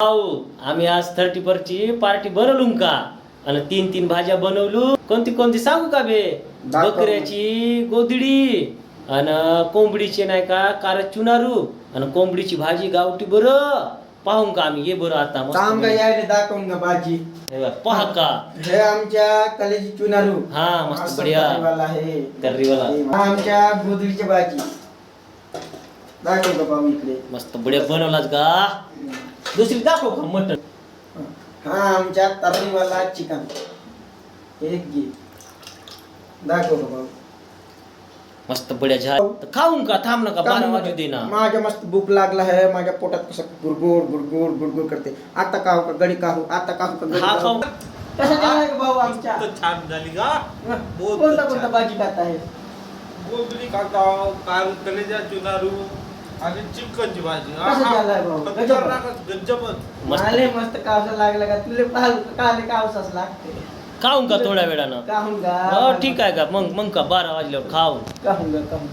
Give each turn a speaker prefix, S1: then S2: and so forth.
S1: भाऊ आम्ही आज 31 ची पार्टी बनवलू का आणि 3 भाज्या बनवलू. कोणती कोणती सांगू का बे? बकऱ्याची गोदडी आणि कोंबडीची नाही का कार चुनारू आणि कोंबडीची भाजी गावठी. बरं पाहून का आम्ही? ये बरं आता
S2: काम का यायला दाखवून का भाजी
S1: पहा का
S2: हे आमच्या कलेची चुनारू.
S1: हा मस्त बढिया
S2: आहे
S1: कर्रीवाला.
S2: हा आमच्या गोदडीची भाजी दाखव का भाऊ इकडे.
S1: मस्त बढिया बनवलाच का? दुसरी दाखव का मटन.
S2: हा आमच्या तर्रीवाला चिकन एक घे दाखव का भाऊ.
S1: मस्त बढिया झाल खाऊन का? थांब ना का 12 वाजू दे ना.
S2: माझ्या मस्त भूक लागला आहे. माझ्या पोटात कसं गुरगुर गुरगुर गुरगुर करते. आता खाऊ का गडी खाऊ? आता खाऊ का गडी
S1: हा खाऊ.
S2: कसं झालाय का भाऊ आमच्या?
S3: छान झाली का?
S2: कोणता कोणता भाजी खात आहे?
S3: गोबरी खाताव, काल कलेजा चुनारू आणि चिकनची भाजी.
S2: कसं झालाय भाऊ?
S3: गजबच.
S2: मला मस्त कावसा लागला का? तुले काले कावसाच लागते.
S1: खाऊन का थोड्या वेळानं?
S2: काहून का?
S1: ठीक आहे का? मग का 12 वाजल्यावर खाऊन
S2: काहून का काहून